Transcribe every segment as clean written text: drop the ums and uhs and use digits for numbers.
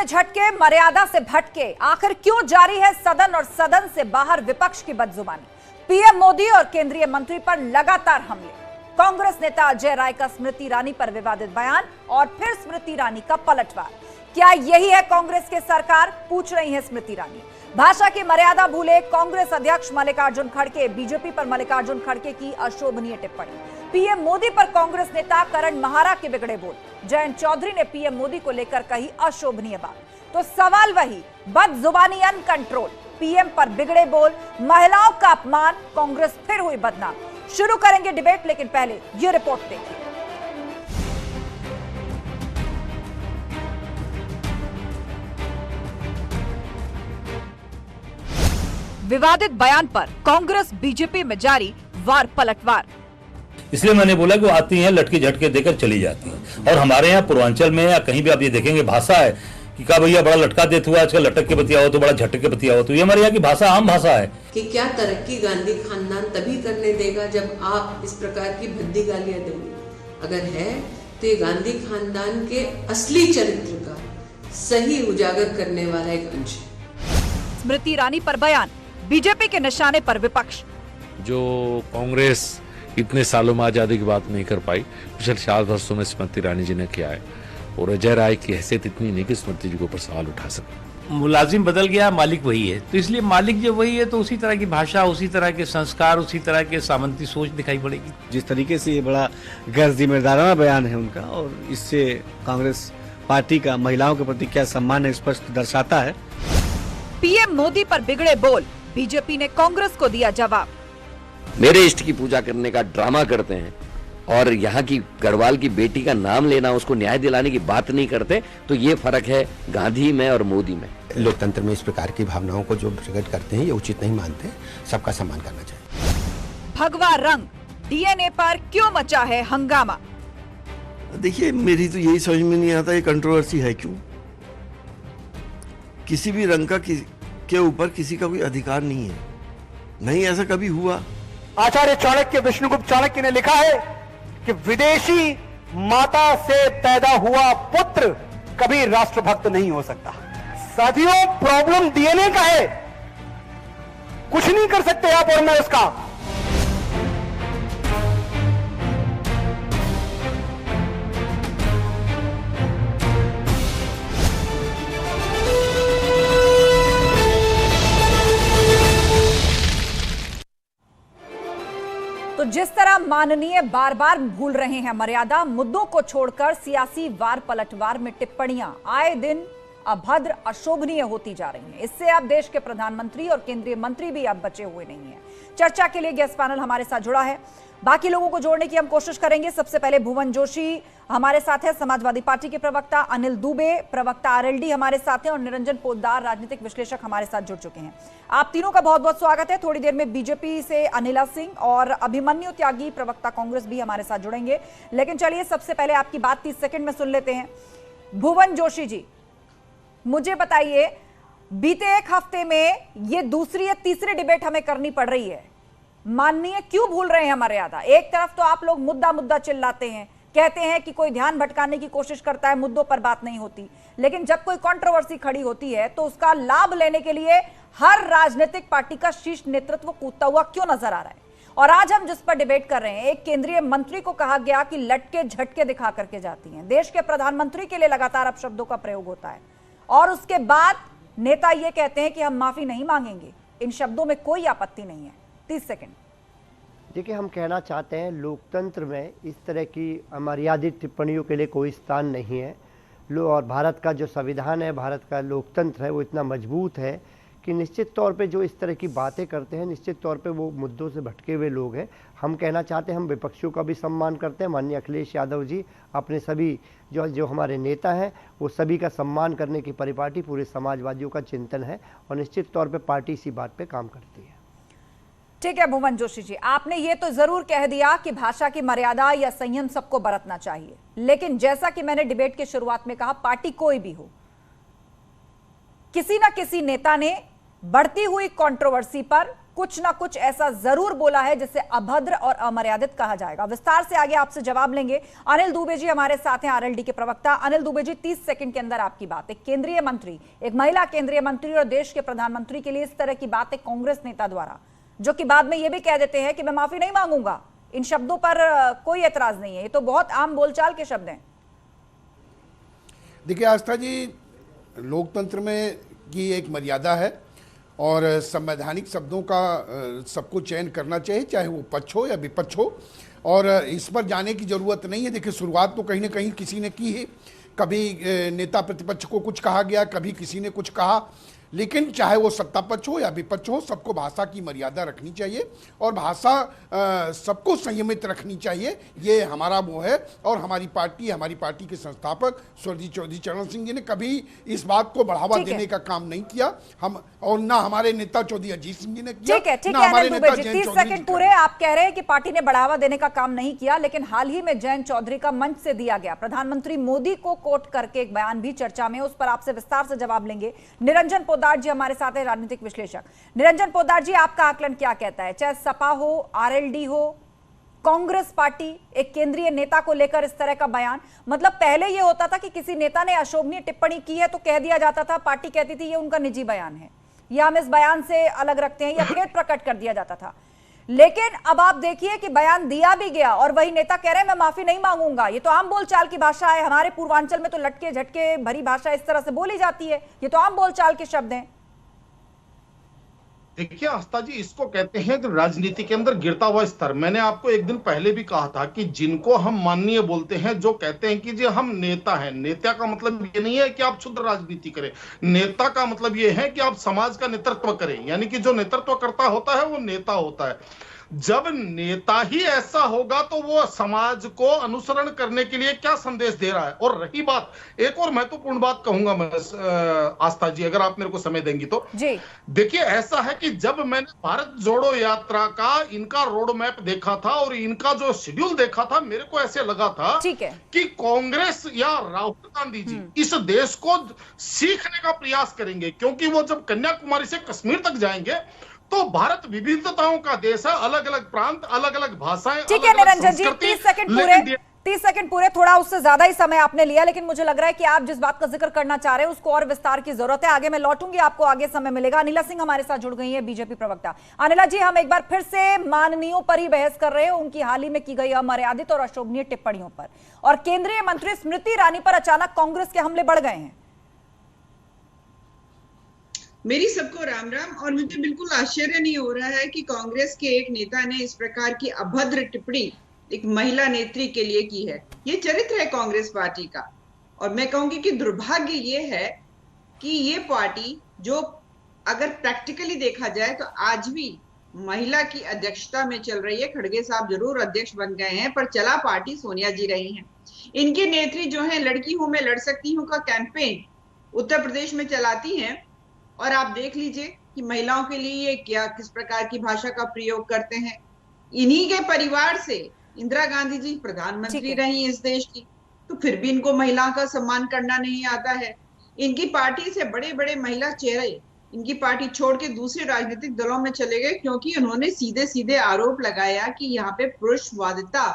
में झटके, मर्यादा से भटके, आखिर क्यों जारी है सदन और सदन से बाहर विपक्ष की बदजुबानी? पीएम मोदी और केंद्रीय मंत्री पर लगातार हमले, कांग्रेस नेता अजय राय का स्मृति ईरानी पर विवादित बयान और फिर स्मृति ईरानी का पलटवार। क्या यही है कांग्रेस की सरकार, पूछ रही है स्मृति ईरानी। भाषा की मर्यादा भूले कांग्रेस अध्यक्ष मल्लिकार्जुन खड़गे, बीजेपी पर मल्लिकार्जुन खड़गे की अशोभनीय टिप्पणी। पीएम मोदी पर कांग्रेस नेता करण महारा के बिगड़े बोल, जयंत चौधरी ने पीएम मोदी को लेकर कही अशोभनीय बात। तो सवाल वही, बदजुबानी अनकंट्रोल, पीएम पर बिगड़े बोल, महिलाओं का अपमान, कांग्रेस फिर हुई बदनाम। शुरू करेंगे डिबेट, लेकिन पहले ये रिपोर्ट देखिए। विवादित बयान पर कांग्रेस बीजेपी में जारी वार पलटवार। इसलिए मैंने बोला कि वो आती हैं, लटके झटके देकर चली जाती हैं। और हमारे यहाँ पूर्वांचल में या कहीं भी आप ये देखेंगे भाषा है कि क्या भैया बड़ा लटका देते हुआ आजकल लटक के बतिया हो तो बड़ा झटक के बतिया हो, तो ये हमारे यहाँ की भाषा आम भाषा है। कि क्या तरक्की गांधी खानदान तभी करने देगा जब आप इस प्रकार की भद्दी गालियां देंगे? अगर है तो ये गांधी खानदान के असली चरित्र का सही उजागर करने वाला एक अंश है। स्मृति ईरानी पर बयान, बीजेपी के निशाने पर विपक्ष। जो कांग्रेस इतने सालों में आजादी की बात नहीं कर पाई, पिछले 4 वर्षों में स्मृति ईरानी जी ने किया है। और अजय राय की हैसियत इतनी नहीं कि स्मृति जी के ऊपर सवाल उठा सके। मुलाजिम बदल गया, मालिक वही है, तो इसलिए मालिक जो वही है तो उसी तरह की भाषा, उसी तरह के संस्कार, उसी तरह के सामंती सोच दिखाई पड़ेगी। जिस तरीके से ये बड़ा गैर जिम्मेदाराना बयान है उनका, और इससे कांग्रेस पार्टी का महिलाओं के प्रति क्या सम्मान है स्पष्ट दर्शाता है। पीएम मोदी पर बिगड़े बोल, बीजेपी ने कांग्रेस को दिया जवाब। मेरे इष्ट की पूजा करने का ड्रामा करते हैं और यहाँ की गढ़वाल की बेटी का नाम लेना, उसको न्याय दिलाने की बात नहीं करते, तो ये फर्क है गांधी में और मोदी में। लोकतंत्र में इस प्रकार की भावनाओं को जो प्रकट करते हैं ये उचित नहीं मानते, सबका सम्मान करना चाहिए। भगवा रंग, डीएनए पर क्यों मचा है हंगामा? देखिए, मेरी तो यही समझ में नहीं आता ये कंट्रोवर्सी है क्यों। किसी भी रंग का के ऊपर किसी का कोई अधिकार नहीं है, नहीं ऐसा कभी हुआ। आचार्य चाणक्य, विष्णुगुप्त चाणक्य ने लिखा है कि विदेशी माता से पैदा हुआ पुत्र कभी राष्ट्रभक्त नहीं हो सकता। साथियों, प्रॉब्लम डीएनए का है, कुछ नहीं कर सकते आप और मैं उसका। तो जिस तरह माननीय बार बार भूल रहे हैं मर्यादा, मुद्दों को छोड़कर सियासी वार पलटवार में टिप्पणियां आए दिन अभद्र, अशोभनीय होती जा रही हैं। इससे अब देश के प्रधानमंत्री और केंद्रीय मंत्री भी अब बचे हुए नहीं हैं। चर्चा के लिए गेस्ट पैनल हमारे साथ जुड़ा है, बाकी लोगों को जोड़ने की हम कोशिश करेंगे। सबसे पहले भुवन जोशी हमारे साथ है, समाजवादी पार्टी के प्रवक्ता, अनिल दुबे प्रवक्ता आरएलडी हमारे साथ हैं, और निरंजन पोद्दार राजनीतिक विश्लेषक हमारे साथ जुड़ चुके हैं। आप तीनों का बहुत बहुत स्वागत है। थोड़ी देर में बीजेपी से अनिला सिंह और अभिमन्यु त्यागी प्रवक्ता कांग्रेस भी हमारे साथ जुड़ेंगे, लेकिन चलिए सबसे पहले आपकी बात 30 सेकंड में सुन लेते हैं। भुवन जोशी जी, मुझे बताइए, बीते एक हफ्ते में ये दूसरी या तीसरी डिबेट हमें करनी पड़ रही है, माननीय क्यों भूल रहे हैं मर्यादा? एक तरफ तो आप लोग मुद्दा मुद्दा चिल्लाते हैं, कहते हैं कि कोई ध्यान भटकाने की कोशिश करता है, मुद्दों पर बात नहीं होती, लेकिन जब कोई कंट्रोवर्सी खड़ी होती है तो उसका लाभ लेने के लिए हर राजनीतिक पार्टी का शीर्ष नेतृत्व कूदता हुआ क्यों नजर आ रहा है? और आज हम जिस पर डिबेट कर रहे हैं, एक केंद्रीय मंत्री को कहा गया कि लटके झटके दिखा करके जाती हैं। देश के प्रधानमंत्री के लिए लगातार अपशब्दों का प्रयोग होता है, और उसके बाद नेता ये कहते हैं कि हम माफी नहीं मांगेंगे। इन शब्दों में कोई आपत्ति नहीं है। 30 सेकंड। देखिए, हम कहना चाहते हैं लोकतंत्र में इस तरह की अमर्यादित टिप्पणियों के लिए कोई स्थान नहीं है। और भारत का जो संविधान है, भारत का लोकतंत्र है, वो इतना मजबूत है कि निश्चित तौर पे जो इस तरह की बातें करते हैं, निश्चित तौर पे वो मुद्दों से भटके हुए लोग हैं। हम कहना चाहते हैं, हम विपक्षियों का भी सम्मान करते हैं। माननीय अखिलेश यादव जी अपने सभी जो हमारे नेता हैं, वो सभी का सम्मान करने की परिपाटी पूरे समाजवादियों का चिंतन है, और निश्चित तौर पे पार्टी इसी बात पे काम करती है। ठीक है भुवन जोशी जी, आपने ये तो जरूर कह दिया कि भाषा की मर्यादा या संयम सबको बरतना चाहिए, लेकिन जैसा कि मैंने डिबेट की शुरुआत में कहा, पार्टी कोई भी हो, किसी ना किसी नेता ने बढ़ती हुई कंट्रोवर्सी पर कुछ ना कुछ ऐसा जरूर बोला है जिसे अभद्र और अमर्यादित कहा जाएगा। विस्तार से आगे आपसे जवाब लेंगे। अनिल दुबे जी हमारे साथ हैं, आरएलडी के प्रवक्ता। अनिल दुबे जी, 30 सेकंड के अंदर आपकी बात। एक केंद्रीय मंत्री, एक महिला केंद्रीय मंत्री और देश के प्रधानमंत्री के लिए इस तरह की बातें कांग्रेस नेता द्वारा, जो कि बाद में यह भी कह देते हैं कि मैं माफी नहीं मांगूंगा, इन शब्दों पर कोई एतराज नहीं है, ये तो बहुत आम बोलचाल के शब्द हैं। देखिए आस्था जी, लोकतंत्र में की एक मर्यादा है और संवैधानिक शब्दों का सबको चयन करना चाहिए, चाहे वो पक्ष हो या विपक्ष हो, और इस पर जाने की ज़रूरत नहीं है। देखिए शुरुआत तो कहीं ना कहीं किसी ने की है, कभी नेता प्रतिपक्ष को कुछ कहा गया, कभी किसी ने कुछ कहा, लेकिन चाहे वो सत्ता पक्ष हो या विपक्ष हो, सबको भाषा की मर्यादा रखनी चाहिए और भाषा सबको संयमित रखनी चाहिए। ये हमारा वो है। और हमारी पार्टी के संस्थापक स्वर्गीय चौधरी चरण सिंह जी ने कभी इस बात को बढ़ावा देने का काम नहीं किया, हम और ना हमारे नेता चौधरी अजीत सिंह जी ने किया। ठीक है, अनिल दुबे जी, 30 सेकंड पूरे। आप कह रहे हैं कि पार्टी ने बढ़ावा देने का काम नहीं किया, लेकिन हाल ही में जयंत चौधरी का मंच से दिया गया प्रधानमंत्री मोदी को कोट करके एक बयान भी चर्चा में, उस पर आपसे विस्तार से जवाब लेंगे। निरंजन पोद्दार जी हमारे साथ है, राजनीतिक विश्लेषक। निरंजन पोद्दार जी, आपका आकलन क्या कहता है? चाहे सपा हो, आरएलडी हो, कांग्रेस पार्टी, एक केंद्रीय नेता को लेकर इस तरह का बयान, मतलब पहले यह होता था कि किसी नेता ने अशोभनीय टिप्पणी की है तो कह दिया जाता था, पार्टी कहती थी ये उनका निजी बयान है या हम इस बयान से अलग रखते हैं, या खेद प्रकट कर दिया जाता था। लेकिन अब आप देखिए कि बयान दिया भी गया और वही नेता कह रहे हैं मैं माफी नहीं मांगूंगा। ये तो आम बोलचाल की भाषा है, हमारे पूर्वांचल में तो लटके झटके भरी भाषा इस तरह से बोली जाती है, ये तो आम बोलचाल के शब्द हैं। देखिए आस्था जी, इसको कहते हैं राजनीति के अंदर गिरता हुआ स्तर। मैंने आपको एक दिन पहले भी कहा था कि जिनको हम माननीय बोलते हैं, जो कहते हैं कि जी हम नेता हैं, नेता का मतलब ये नहीं है कि आप शुद्ध राजनीति करें, नेता का मतलब ये है कि आप समाज का नेतृत्व करें, यानी कि जो नेतृत्व करता होता है वो नेता होता है। जब नेता ही ऐसा होगा तो वो समाज को अनुसरण करने के लिए क्या संदेश दे रहा है। और रही बात, एक और महत्वपूर्ण बात कहूंगा मैं आस्था जी, अगर आप मेरे को समय देंगी तो जी। देखिए ऐसा है कि जब मैंने भारत जोड़ो यात्रा का इनका रोड मैप देखा था और इनका जो शेड्यूल देखा था, मेरे को ऐसे लगा था कि कांग्रेस या राहुल गांधी जी इस देश को सीखने का प्रयास करेंगे, क्योंकि वो जब कन्याकुमारी से कश्मीर तक जाएंगे तो भारत विविधताओं का देश है, अलग अलग प्रांत, अलग अलग भाषाएं। ठीक है निरंजन जी, 30 सेकंड पूरे, थोड़ा उससे ज्यादा ही समय आपने लिया, लेकिन मुझे लग रहा है कि आप जिस बात का जिक्र करना चाह रहे हैं उसको और विस्तार की जरूरत है। आगे मैं लौटूंगी, आपको आगे समय मिलेगा। अनिला सिंह हमारे साथ जुड़ गई है, बीजेपी प्रवक्ता। अनिला जी, हम एक बार फिर से माननीयों पर ही बहस कर रहे हैं, उनकी हाल ही में की गई अमर्यादित और अशोभनीय टिप्पणियों पर, और केंद्रीय मंत्री स्मृति ईरानी पर अचानक कांग्रेस के हमले बढ़ गए हैं। मेरी सबको राम राम। और मुझे बिल्कुल आश्चर्य नहीं हो रहा है कि कांग्रेस के एक नेता ने इस प्रकार की अभद्र टिप्पणी एक महिला नेत्री के लिए की है। ये चरित्र है कांग्रेस पार्टी का, और मैं कहूंगी कि दुर्भाग्य ये है कि ये पार्टी, जो अगर प्रैक्टिकली देखा जाए तो आज भी महिला की अध्यक्षता में चल रही है। खड़गे साहब जरूर अध्यक्ष बन गए हैं, पर चला पार्टी सोनिया जी रही हैं। इनके नेत्री जो है लड़की हूं मैं लड़ सकती हूं का कैंपेन उत्तर प्रदेश में चलाती हैं, और आप देख लीजिए कि महिलाओं के लिए ये क्या किस प्रकार की भाषा का प्रयोग करते हैं। इन्हीं के परिवार से इंदिरा गांधी जी प्रधानमंत्री रही इस देश की, तो फिर भी इनको महिलाओं का सम्मान करना नहीं आता है। इनकी पार्टी से बड़े बड़े महिला चेहरे इनकी पार्टी छोड़ के दूसरे राजनीतिक दलों में चले गए, क्योंकि उन्होंने सीधे सीधे आरोप लगाया कि यहाँ पे पुरुषवादिता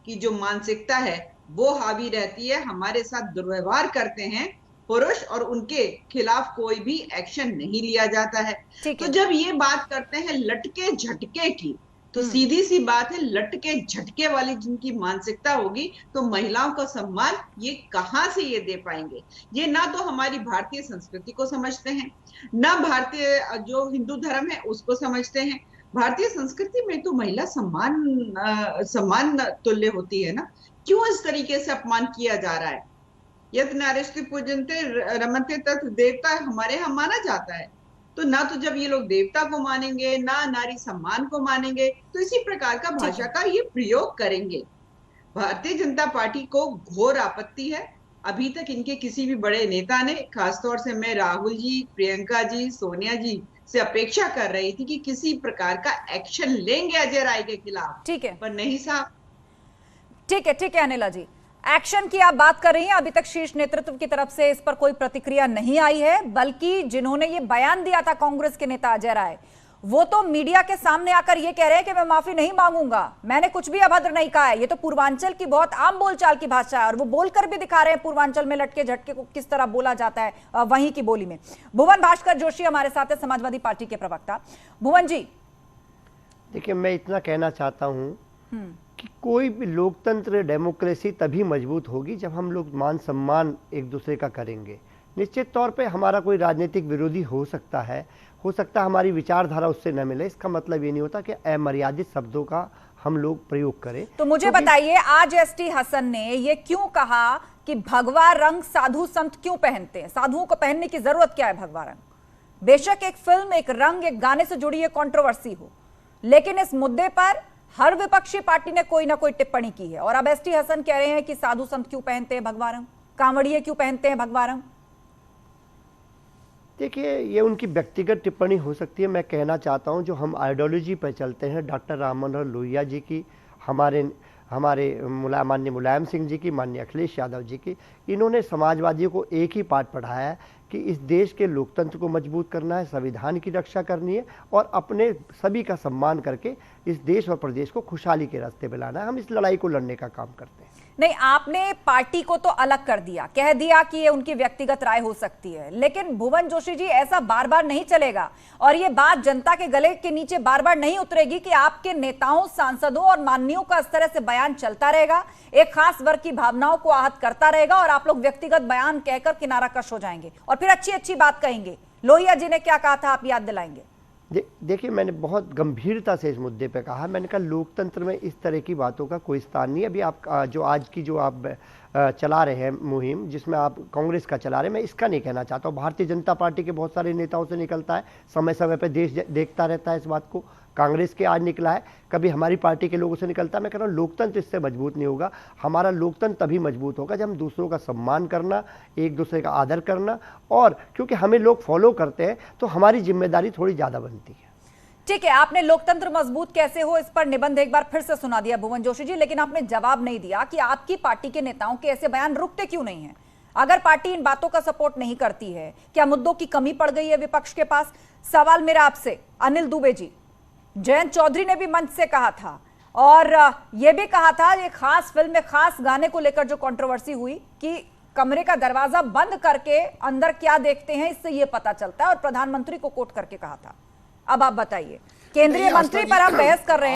की जो मानसिकता है वो हावी रहती है, हमारे साथ दुर्व्यवहार करते हैं पुरुष, और उनके खिलाफ कोई भी एक्शन नहीं लिया जाता है। तो जब ये बात करते हैं लटके झटके की, तो सीधी सी बात है, लटके झटके वाली जिनकी मानसिकता होगी तो महिलाओं का सम्मान ये कहां से ये दे पाएंगे। ये ना तो हमारी भारतीय संस्कृति को समझते हैं, ना भारतीय जो हिंदू धर्म है उसको समझते हैं। भारतीय संस्कृति में तो महिला सम्मान तुल्य होती है ना, क्यों इस तरीके से अपमान किया जा रहा है। यत् नारीस्ति पूजन्ते रमन्ते तत् देवता हमारे यहाँ माना जाता है, तो ना तो जब ये लोग देवता को मानेंगे ना नारी सम्मान को मानेंगे, तो इसी प्रकार का भाषा का ये प्रयोग करेंगे। भारतीय जनता पार्टी को घोर आपत्ति है। अभी तक इनके किसी भी बड़े नेता ने, खासतौर से मैं राहुल जी, प्रियंका जी, सोनिया जी से अपेक्षा कर रही थी कि किसी प्रकार का एक्शन लेंगे अजय राय के खिलाफ, ठीक है, पर नहीं साहब। ठीक है अनिला जी, एक्शन की आप बात कर रही हैं, अभी तक शीर्ष नेतृत्व की तरफ से इस पर कोई प्रतिक्रिया नहीं आई है, बल्कि जिन्होंने ये बयान दिया था कांग्रेस के नेता अजय राय, वो तो मीडिया के सामने आकर ये कह रहे हैं कि मैं माफी नहीं मांगूंगा, मैंने कुछ भी अभद्र नहीं कहा है। ये तो पूर्वांचल की बहुत आम बोलचाल की भाषा है और वो बोलकर भी दिखा रहे हैं पूर्वांचल में लटके झटके को किस तरह बोला जाता है वहीं की बोली में। भुवन भास्कर जोशी हमारे साथ है, समाजवादी पार्टी के प्रवक्ता। भुवन जी, देखिए, मैं इतना कहना चाहता हूं कि कोई भी लोकतंत्र, डेमोक्रेसी तभी मजबूत होगी जब हम लोग मान सम्मान एक दूसरे का करेंगे। निश्चित तौर पे हमारा कोई राजनीतिक विरोधी हो सकता है हमारी विचारधारा उससे न मिले, इसका मतलब ये नहीं होता कि अमर्यादित शब्दों का हम लोग प्रयोग करें। तो मुझे बताइए, आज एसटी हसन ने ये क्यों कहा कि भगवा रंग साधु संत क्यों पहनते हैं? साधुओं को पहनने की जरूरत क्या है भगवा रंग? बेशक एक फिल्म, एक रंग, एक गाने से जुड़ी है कंट्रोवर्सी हो, लेकिन इस मुद्दे पर हर विपक्षी पार्टी ने कोई ना कोई टिप्पणी की है। और अब एसटी हसन कह रहे हैं कि साधु संत क्यों पहनते हैं भगवा रंग, कांवड़िए क्यों पहनते हैं भगवा रंग? देखिए, ये उनकी व्यक्तिगत टिप्पणी हो सकती है। मैं कहना चाहता हूं, जो हम आइडियोलॉजी पर चलते हैं, डॉक्टर राम मनोहर लोहिया जी की, हमारे माननीय मुलायम सिंह जी की, माननीय अखिलेश यादव जी की, इन्होंने समाजवादियों को एक ही पाठ पढ़ाया है कि इस देश के लोकतंत्र को मजबूत करना है, संविधान की रक्षा करनी है और अपने सभी का सम्मान करके इस देश और प्रदेश को खुशहाली के रास्ते पे लाना है। हम इस लड़ाई को लड़ने का काम करते हैं। नहीं, आपने पार्टी को तो अलग कर दिया, कह दिया कि ये उनकी व्यक्तिगत राय हो सकती है, लेकिन भुवन जोशी जी, ऐसा बार बार नहीं चलेगा और ये बात जनता के गले के नीचे बार बार नहीं उतरेगी कि आपके नेताओं, सांसदों और माननीयों का इस तरह से बयान चलता रहेगा, एक खास वर्ग की भावनाओं को आहत करता रहेगा और आप लोग व्यक्तिगत बयान कहकर किनारा कश हो जाएंगे और फिर अच्छी अच्छी बात कहेंगे। लोहिया जी ने क्या कहा था, आप याद दिलाएंगे? देखिए, मैंने बहुत गंभीरता से इस मुद्दे पे कहा। मैंने कहा लोकतंत्र में इस तरह की बातों का कोई स्थान नहीं है। अभी आप जो आप चला रहे हैं मुहिम, जिसमें आप कांग्रेस का चला रहे हैं, मैं इसका नहीं कहना चाहता हूँ। भारतीय जनता पार्टी के बहुत सारे नेताओं से निकलता है, समय समय पे देश देखता रहता है इस बात को। कांग्रेस के आज निकला है, कभी हमारी पार्टी के लोगों से निकलता है। मैं कह रहा हूँ लोकतंत्र इससे मजबूत नहीं होगा। हमारा लोकतंत्र तभी मजबूत होगा जब हम दूसरों का सम्मान करना, एक दूसरे का आदर करना, और क्योंकि हमें लोग फॉलो करते हैं तो हमारी जिम्मेदारी थोड़ी ज़्यादा बनती है। ठीक है, आपने लोकतंत्र मजबूत कैसे हो इस पर निबंध एक बार फिर से सुना दिया भुवन जोशी जी, लेकिन आपने जवाब नहीं दिया कि आपकी पार्टी के नेताओं के ऐसे बयान रुकते क्यों नहीं हैं। अगर पार्टी इन बातों का सपोर्ट नहीं करती है, क्या मुद्दों की कमी पड़ गई है विपक्ष के पास? सवाल मेरा आपसे, अनिल दुबे जी, जयंत चौधरी ने भी मंच से कहा था और यह भी कहा था, ये खास फिल्म में खास गाने को लेकर जो कंट्रोवर्सी हुई कि कमरे का दरवाजा बंद करके अंदर क्या देखते हैं इससे यह पता चलता है, और प्रधानमंत्री को कोट करके कहा था। अब आप बताइए, केंद्रीय मंत्री पर हम बहस कर रहे हैं।